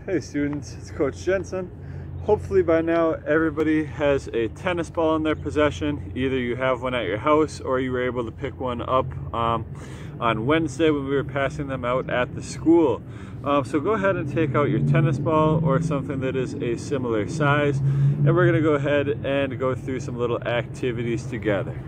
Hey students, it's Coach Jensen. Hopefully by now everybody has a tennis ball in their possession. Either you have one at your house or you were able to pick one up on Wednesday when we were passing them out at the school. So go ahead and take out your tennis ball or something that is a similar size, and we're going to go ahead and go through some little activities together.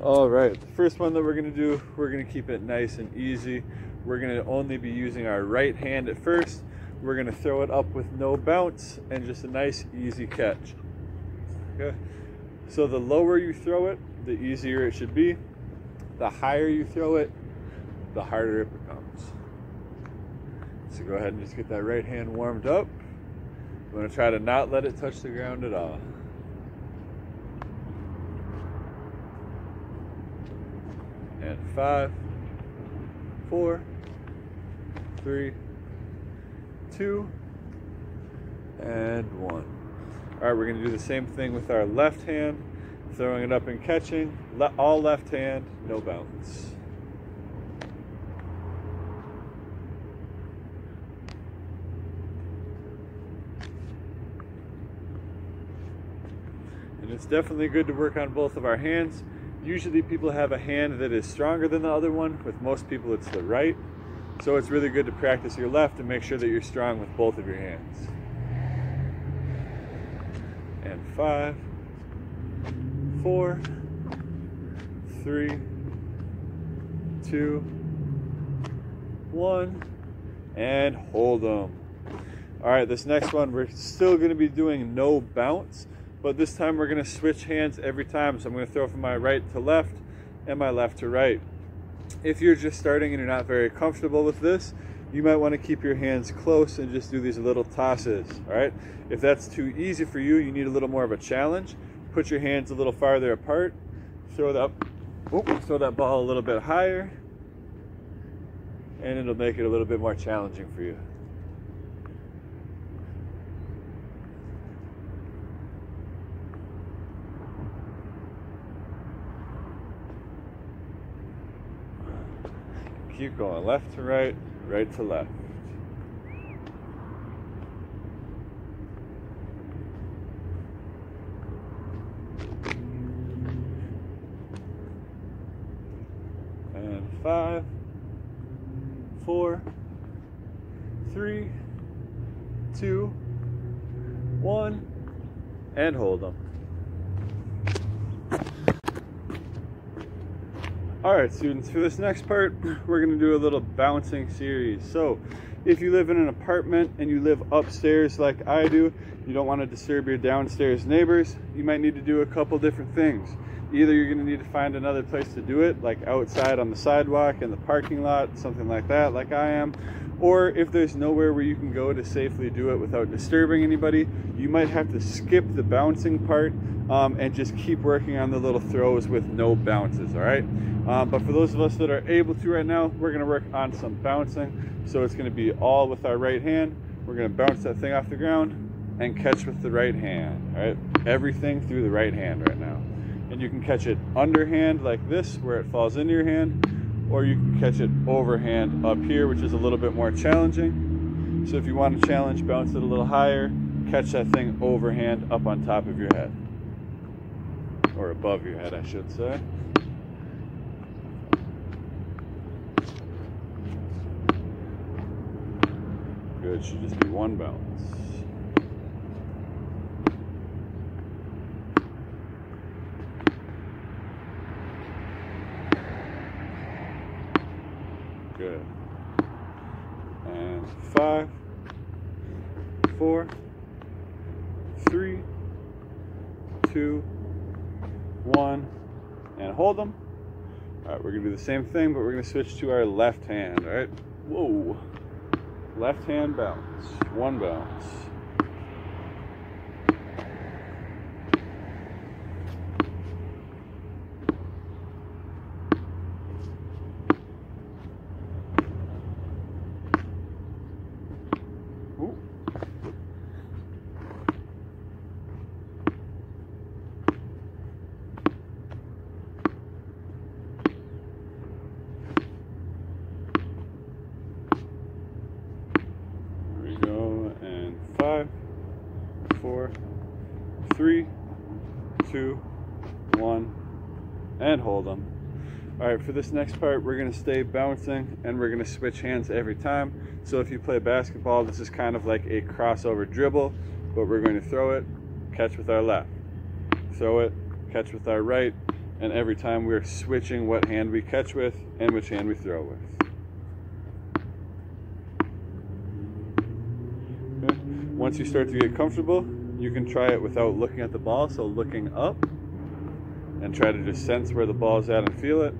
Alright, the first one that we're going to do, we're going to keep it nice and easy. We're going to only be using our right hand at first. We're going to throw it up with no bounce and just a nice easy catch. Okay, so the lower you throw it, the easier it should be. The higher you throw it, the harder it becomes. So go ahead and just get that right hand warmed up. I'm going to try to not let it touch the ground at all. And 5, 4, 3, 2, and 1. All right, we're going to do the same thing with our left hand, throwing it up and catching. All left hand, no bounce. And it's definitely good to work on both of our hands. Usually people have a hand that is stronger than the other one. With most people it's the right. So it's really good to practice your left and make sure that you're strong with both of your hands. And 5, 4, 3, 2, 1, and hold them. All right, this next one, we're still going to be doing no bounce, but this time we're going to switch hands every time. So I'm going to throw from my right to left and my left to right. If you're just starting and you're not very comfortable with this, you might want to keep your hands close and just do these little tosses. All right, if that's too easy for you, you need a little more of a challenge. Put your hands a little farther apart, throw that ball a little bit higher, and it'll make it a little bit more challenging for you. Keep going, left to right, right to left. And 5, 4, 3, 2, 1, and hold them. Alright students, for this next part, we're going to do a little bouncing series. So, if you live in an apartment and you live upstairs like I do, you don't want to disturb your downstairs neighbors, you might need to do a couple different things. Either you're going to need to find another place to do it, like outside on the sidewalk, in the parking lot, something like that, like I am. Or if there's nowhere where you can go to safely do it without disturbing anybody, you might have to skip the bouncing part and just keep working on the little throws with no bounces, all right? But for those of us that are able to right now, we're going to work on some bouncing. So it's going to be all with our right hand. We're going to bounce that thing off the ground and catch with the right hand, all right? Everything through the right hand right now. And you can catch it underhand like this, where it falls into your hand, or you can catch it overhand up here, which is a little bit more challenging. So if you want to challenge, bounce it a little higher, catch that thing overhand up on top of your head. Or above your head, I should say. Good, should just be one bounce. Good. And 5, 4, 3, 2, 1, and hold them. All right, we're gonna do the same thing, but we're gonna switch to our left hand. All right. Whoa. Left hand bounce. One bounce. Ooh. and hold them. All right, for this next part, we're gonna stay bouncing and we're gonna switch hands every time. So if you play basketball, this is kind of like a crossover dribble, but we're going to throw it, catch with our left, throw it, catch with our right, and every time we're switching what hand we catch with and which hand we throw with. Okay. Once you start to get comfortable, you can try it without looking at the ball, so looking up and try to just sense where the ball's at and feel it.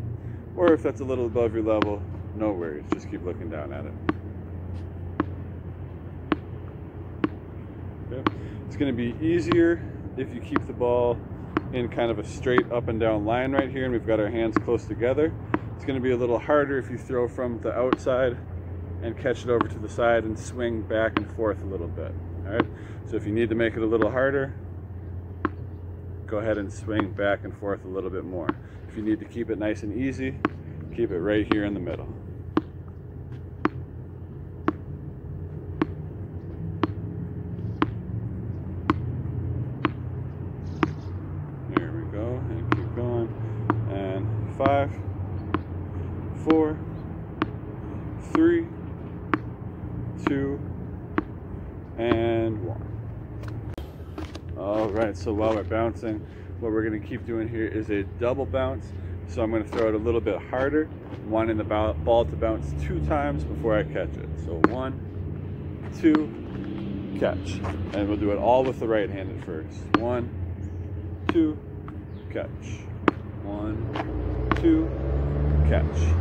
Or if that's a little above your level, no worries, just keep looking down at it. Okay. It's going to be easier if you keep the ball in kind of a straight up and down line right here, and we've got our hands close together. It's going to be a little harder if you throw from the outside and catch it over to the side and swing back and forth a little bit. All right, so if you need to make it a little harder, go ahead and swing back and forth a little bit more. If you need to keep it nice and easy, keep it right here in the middle. There we go, and keep going. And 5, 4, 3, 2, and 1. All right, so while we're bouncing, what we're going to keep doing here is a double bounce. So I'm going to throw it a little bit harder, wanting the ball to bounce 2 times before I catch it. So 1, 2, catch. And we'll do it all with the right hand at first. 1, 2, catch. 1, 2, catch.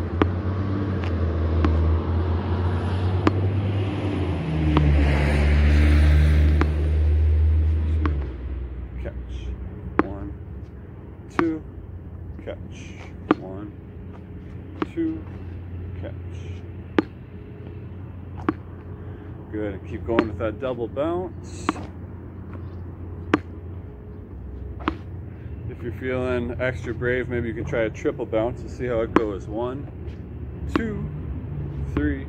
Catch. 1, 2, catch. Good, and keep going with that double bounce. If you're feeling extra brave, maybe you can try a triple bounce and see how it goes. 1, 2, 3,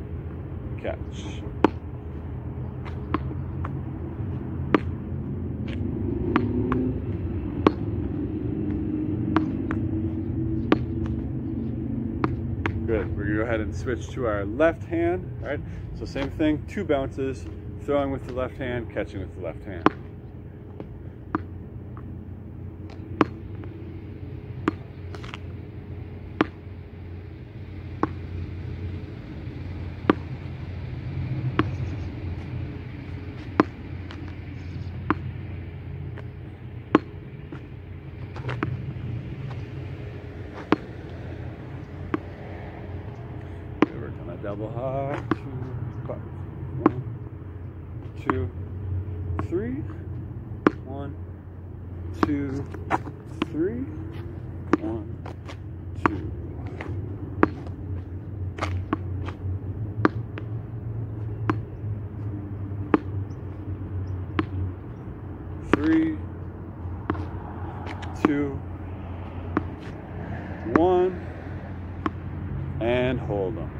catch. Good. We're going to go ahead and switch to our left hand. All right. So same thing, 2 bounces, throwing with the left hand, catching with the left hand. Double high, 2, 5, 1, 2, 3, 1, 2, 3, 1, 2. 3, 2, 1, and hold them.